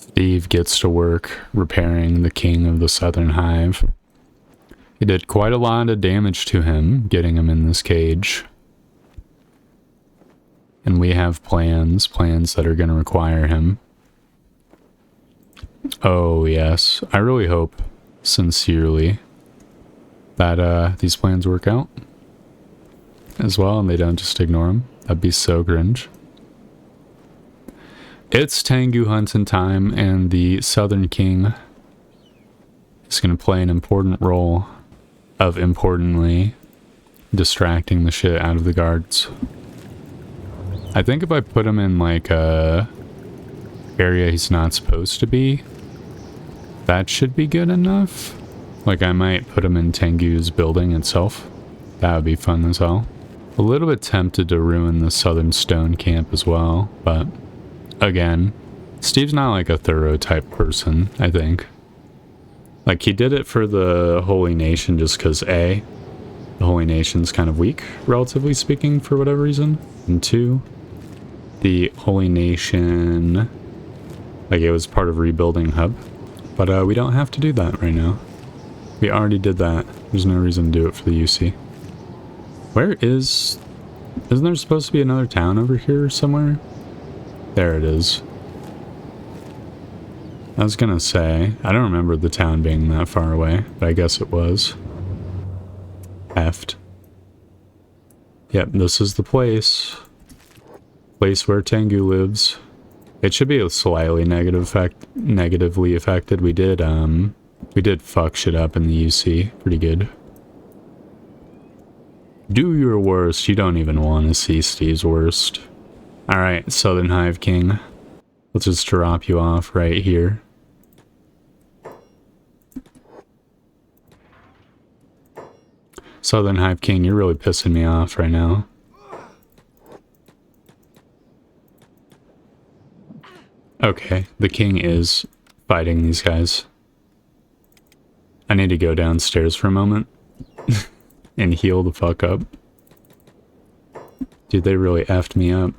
Steve gets to work repairing the king of the Southern Hive. He did quite a lot of damage to him, getting him in this cage. And we have plans that are going to require him. Oh, yes. I really hope, sincerely, that these plans work out as well, and they don't just ignore them. That'd be so cringe. It's Tengu hunting time, and the Southern King is going to play an important role of importantly distracting the shit out of the guards. I think if I put him in like a area he's not supposed to be, that should be good enough. Like I might put him in Tengu's building itself. That would be fun as hell. A little bit tempted to ruin the Southern Stone camp as well, but again, Steve's not like a thorough type person, I think. Like he did it for the Holy Nation just because A, the Holy Nation's kind of weak, relatively speaking, for whatever reason. And 2, the Holy Nation, like it was part of rebuilding hub. But we don't have to do that right now. We already did that. There's no reason to do it for the UC. Where is... Isn't there supposed to be another town over here somewhere? There it is. I was gonna say, I don't remember the town being that far away, but I guess it was. Effed. Yep, this is the place. Place where Tengu lives. It should be a slightly negatively affected. We did fuck shit up in the UC. Pretty good. Do your worst. You don't even want to see Steve's worst. Alright, Southern Hive King. Let's just drop you off right here. Southern Hive King, you're really pissing me off right now. Okay, the king is fighting these guys. I need to go downstairs for a moment and heal the fuck up. Dude, they really effed me up.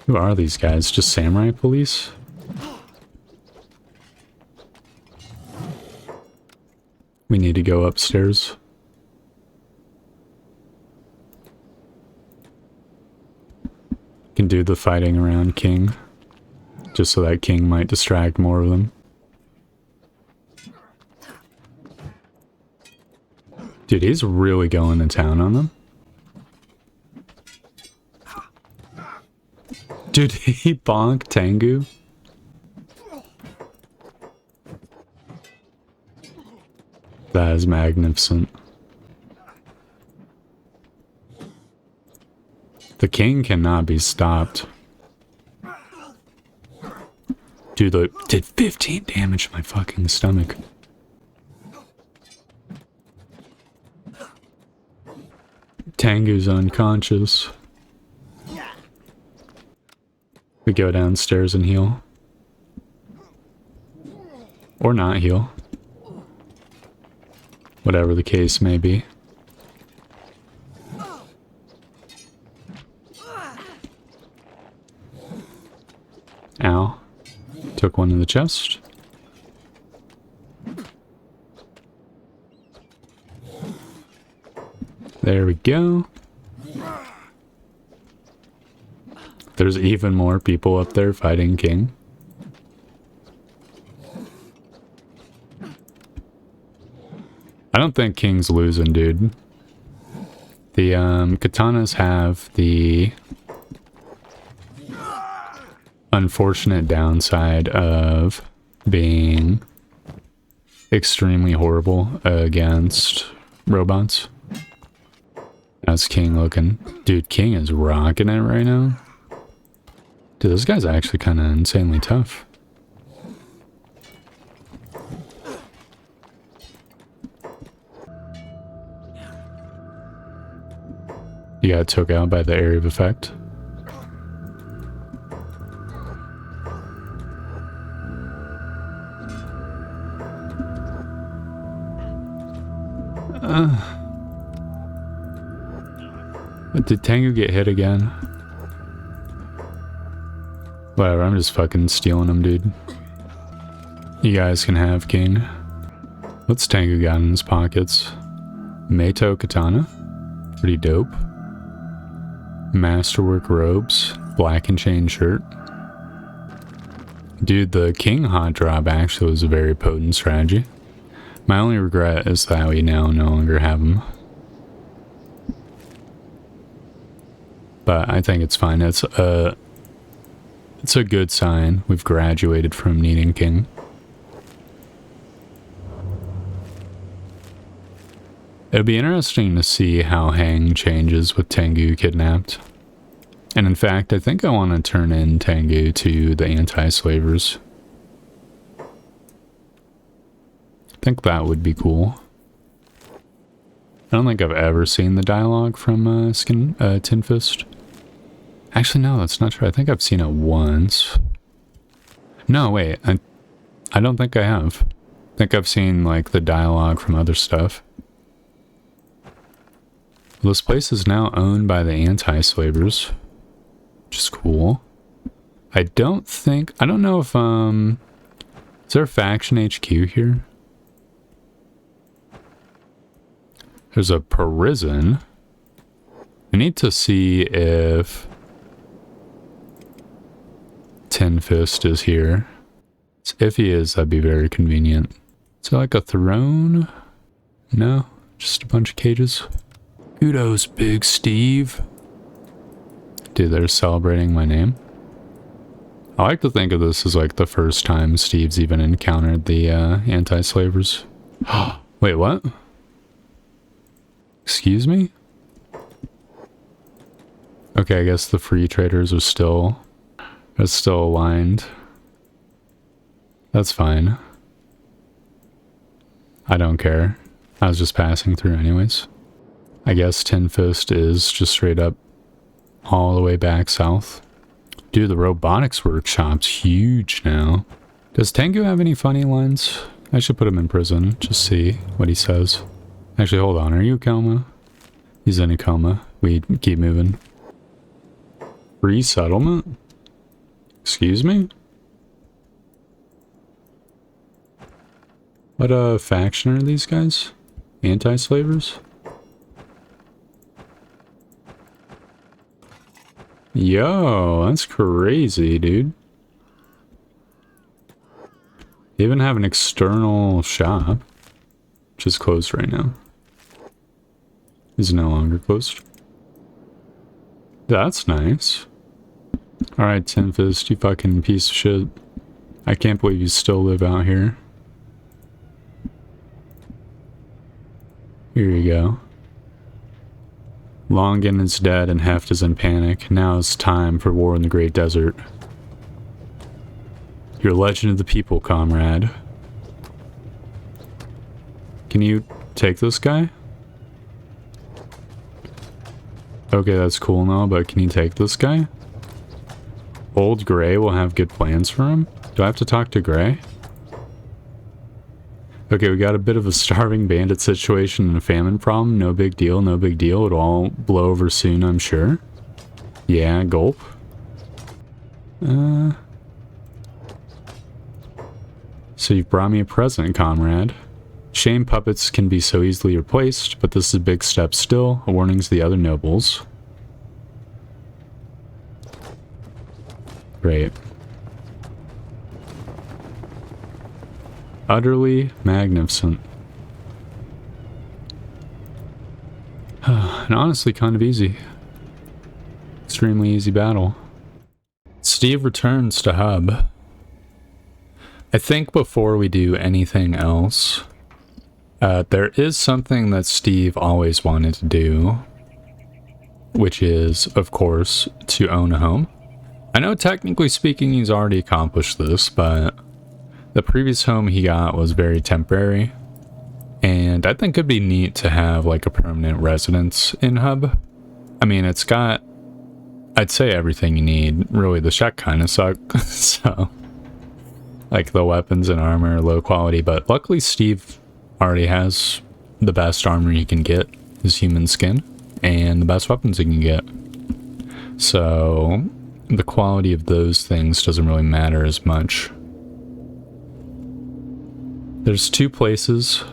Who are these guys? Just samurai police? We need to go upstairs. Can do the fighting around King, just so that King might distract more of them. Dude, he's really going to town on them. Dude, he bonked Tengu. That is magnificent. The king cannot be stopped. Dude, did 15 damage to my fucking stomach. Tengu's unconscious. We go downstairs and heal. Or not heal. Whatever the case may be. Ow. Took one in the chest. There we go. There's even more people up there fighting King. I don't think King's losing, dude. The katanas have the unfortunate downside of being extremely horrible against robots. How's King looking? Dude, King is rocking it right now. Dude, this guy's actually kind of insanely tough. You got took out by the area of effect. Did Tengu get hit again? Whatever, I'm just fucking stealing them, dude. You guys can have king. What's Tengu got in his pockets? Meito katana. Pretty dope. Masterwork robes. Black and chain shirt. Dude, the king hot drop actually was a very potent strategy. My only regret is that we now no longer have him. But I think it's fine. It's a good sign. We've graduated from needing king. It'll be interesting to see how Hang changes with Tengu kidnapped. And in fact, I think I want to turn in Tengu to the anti-slavers. I think that would be cool. I don't think I've ever seen the dialogue from Tin Fist. Actually, no, that's not true. I think I've seen it once. No, wait. I don't think I have. I think I've seen, like, the dialogue from other stuff. Well, this place is now owned by the anti-slavers, which is cool. I don't know if, is there a faction HQ here? There's a prison. I need to see if Tin Fist is here. If he is, that'd be very convenient. Is there like a throne? No, just a bunch of cages. Kudos, Big Steve. Dude, they're celebrating my name. I like to think of this as like the first time Steve's even encountered the anti-slavers. Wait, what? Excuse me? Okay, I guess the free traders are still aligned. That's fine. I don't care. I was just passing through anyways. I guess Tin Fist is just straight up all the way back south. Dude, the robotics workshop's huge now. Does Tengu have any funny lines? I should put him in prison. Just see what he says. Actually, hold on. Are you a coma? He's in a coma. We keep moving. Free settlement? Excuse me? What faction are these guys? Anti-slavers? Yo, that's crazy, dude. They even have an external shop, which is closed right now. Is no longer closed. That's nice. Alright, Tin Fist, you fucking piece of shit. I can't believe you still live out here. Here you go. Longan is dead and Heft is in panic. Now it's time for war in the Great Desert. You're a legend of the people, comrade. Can you take this guy? Okay, that's cool and all, but can you take this guy? Old Gray will have good plans for him? Do I have to talk to Gray? Okay, we got a bit of a starving bandit situation and a famine problem. No big deal, no big deal. It'll all blow over soon, I'm sure. Yeah, gulp. So you've brought me a present, comrade. Shame puppets can be so easily replaced, but this is a big step still. A warning to the other nobles. Great. Utterly magnificent. And honestly, kind of easy. Extremely easy battle. Steve returns to Hub. I think before we do anything else, there is something that Steve always wanted to do, which is, of course, to own a home. I know technically speaking he's already accomplished this, but the previous home he got was very temporary, and I think it'd be neat to have like a permanent residence in Hub. I mean, it's got, I'd say, everything you need. Really, the shack kind of sucks, so like the weapons and armor are low quality, but luckily Steve already has the best armor he can get, his human skin, and the best weapons he can get. So the quality of those things doesn't really matter as much. There's 2 places,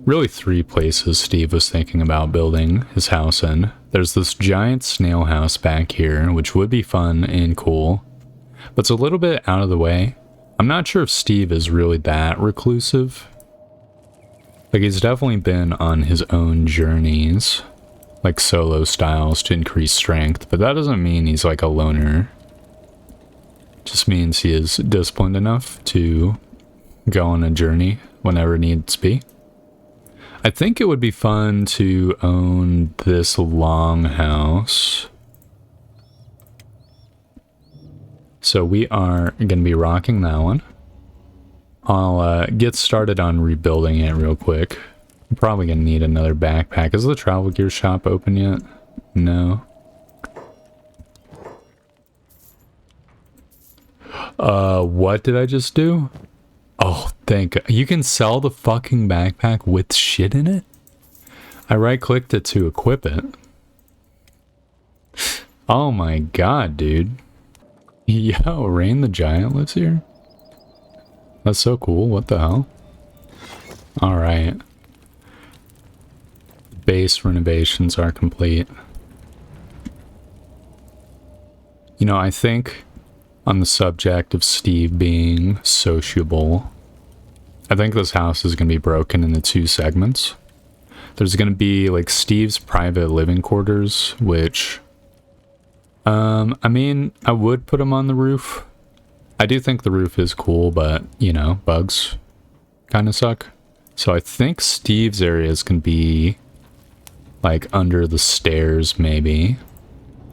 really 3 places Steve was thinking about building his house in. There's this giant snail house back here, which would be fun and cool, but it's a little bit out of the way. I'm not sure if Steve is really that reclusive. Like, he's definitely been on his own journeys, like solo styles to increase strength, but that doesn't mean he's like a loner. It just means he is disciplined enough to go on a journey whenever it needs to be. I think it would be fun to own this longhouse. So we are going to be rocking that one. I'll get started on rebuilding it real quick. I'm probably going to need another backpack. Is the travel gear shop open yet? No. What did I just do? Oh, thank God. You can sell the fucking backpack with shit in it? I right-clicked it to equip it. Oh my God, dude. Yo, Rain the Giant lives here? That's so cool. What the hell? Alright. Base renovations are complete. You know, I think on the subject of Steve being sociable, I think this house is going to be broken into 2 segments. There's going to be like Steve's private living quarters, which, I mean, I would put him on the roof. I do think the roof is cool, but, you know, bugs kind of suck. So I think Steve's areas can be like under the stairs, maybe.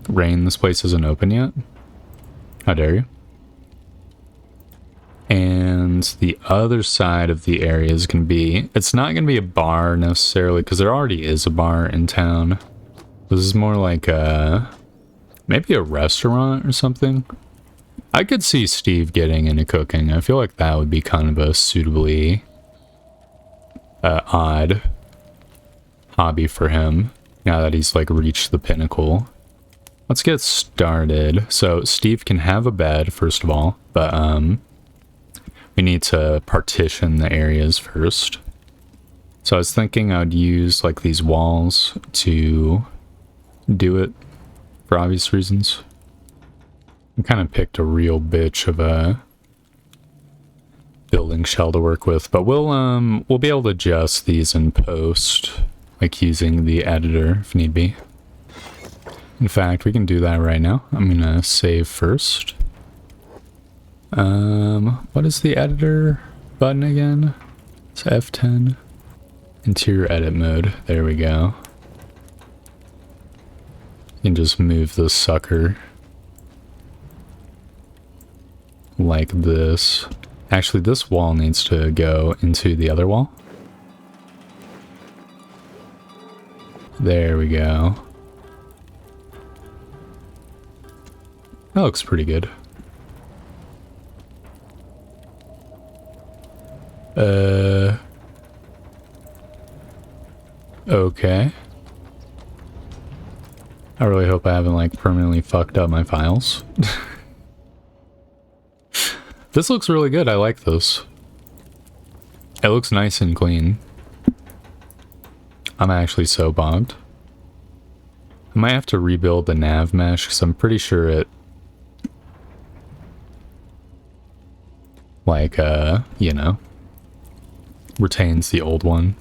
Rain, this place isn't open yet. How dare you? And the other side of the area is going to be, it's not going to be a bar necessarily, because there already is a bar in town. This is more like maybe a restaurant or something. I could see Steve getting into cooking. I feel like that would be kind of a suitably odd hobby for him, now that he's like reached the pinnacle. Let's get started. So Steve can have a bed, first of all, but we need to partition the areas first. So I was thinking I would use like these walls to do it for obvious reasons. I kind of picked a real bitch of a building shell to work with, but we'll be able to adjust these in post, like using the editor if need be. In fact, we can do that right now. I'm gonna save first. What is the editor button again? It's F10. Interior edit mode. There we go. You can just move this sucker like this. Actually, this wall needs to go into the other wall. There we go. That looks pretty good. Okay. I really hope I haven't like permanently fucked up my files. This looks really good. I like this. It looks nice and clean. I'm actually so bogged. I might have to rebuild the nav mesh because I'm pretty sure it like, you know, retains the old one.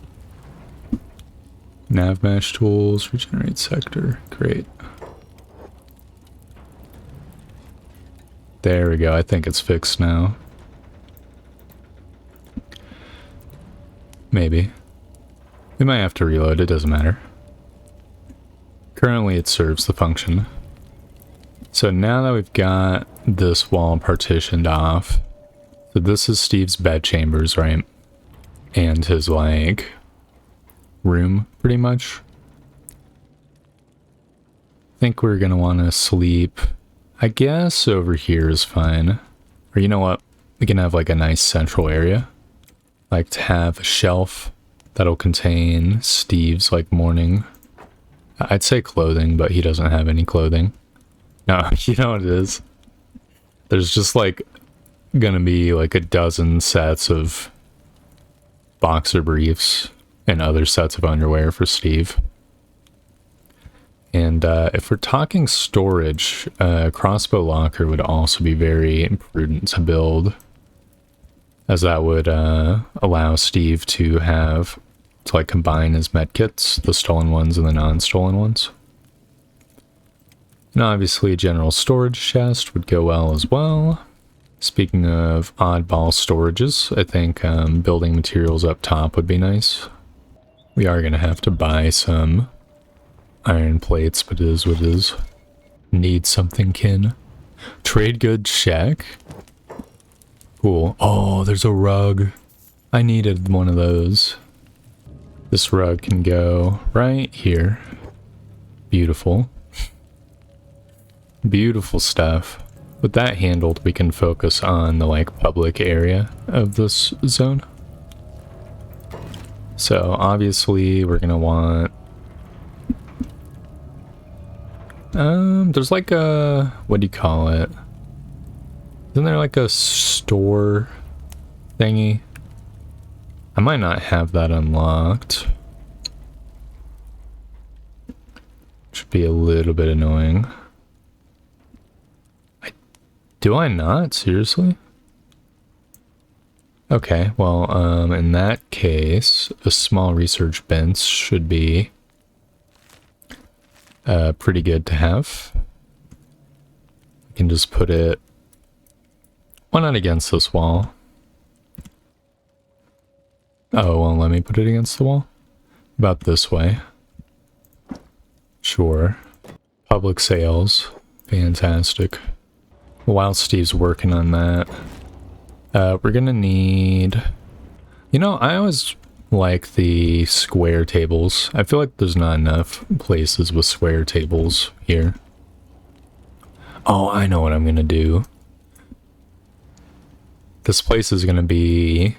Nav mesh tools, regenerate sector. Great. There we go. I think it's fixed now. Maybe. We might have to reload. It doesn't matter. Currently it serves the function. So now that we've got this wall partitioned off, so this is Steve's bed chambers, right? And his, like, room, pretty much. I think we're gonna want to sleep, I guess over here is fine. Or you know what? We can have, like, a nice central area. Like to have a shelf that'll contain Steve's, like, morning. I'd say clothing, but he doesn't have any clothing. No, you know what it is? There's just like gonna be like a dozen sets of boxer briefs and other sets of underwear for Steve. And if we're talking storage, crossbow locker would also be very prudent to build, as that would allow Steve to like combine his medkits, the stolen ones and the non-stolen ones. And obviously a general storage chest would go well as well. Speaking of oddball storages, I think building materials up top would be nice. We are going to have to buy some iron plates, but it is what it is. Need something, kin. Trade goods shack. Cool. Oh, there's a rug. I needed one of those. This rug can go right here. Beautiful. Beautiful stuff. With that handled, we can focus on the like public area of this zone. So obviously we're gonna want there's like a, what do you call it? Isn't there like a store thingy? I might not have that unlocked. Should be a little bit annoying. Do I not? Seriously? Okay, well, in that case, a small research bench should be pretty good to have. I can just put it, why not against this wall? Oh, well, let me put it against the wall. About this way. Sure. Public sales. Fantastic. While Steve's working on that, we're gonna need... You know, I always like the square tables. I feel like there's not enough places with square tables here. Oh, I know what I'm gonna do. This place is gonna be...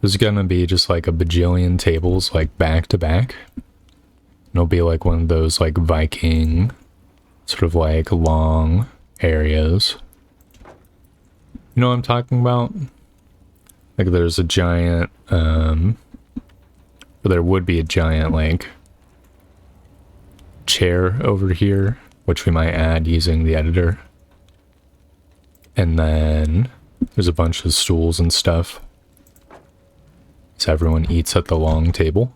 There's gonna be just like a bajillion tables like back to back. And it'll be like one of those like Viking sort of like long areas. You know what I'm talking about? Like there's a giant, or there would be a giant like chair over here, which we might add using the editor. And then there's a bunch of stools and stuff. So everyone eats at the long table.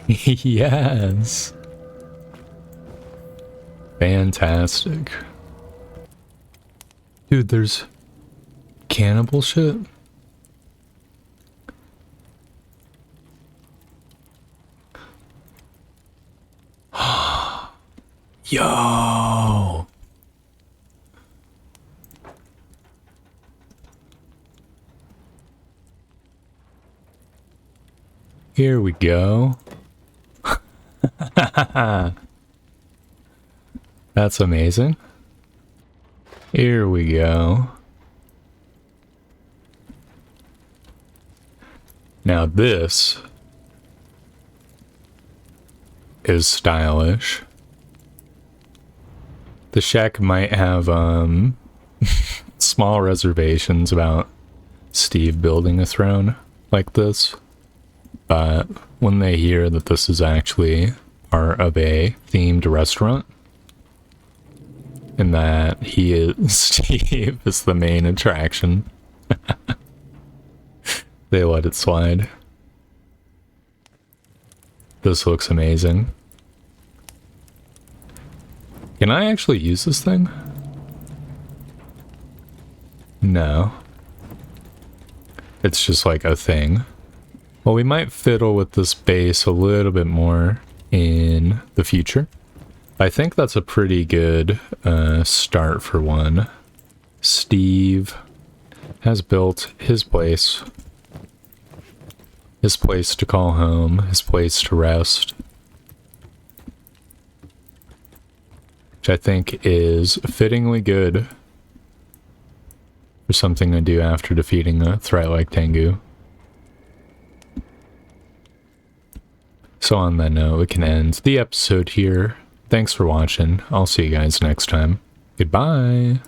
Yes. Fantastic. Dude, there's cannibal shit. Yo. Here we go. That's amazing. Here we go. Now this is stylish. The shack might have small reservations about Steve building a throne like this, but when they hear that this is actually part of a themed restaurant and that Steve is the main attraction, they let it slide. This looks amazing. Can I actually use this thing? No. It's just like a thing. Well, we might fiddle with this base a little bit more in the future. I think that's a pretty good start for one. Steve has built his place. His place to call home, his place to rest. Which I think is fittingly good for something to do after defeating a threat like Tengu. So on that note, we can end the episode here. Thanks for watching. I'll see you guys next time. Goodbye.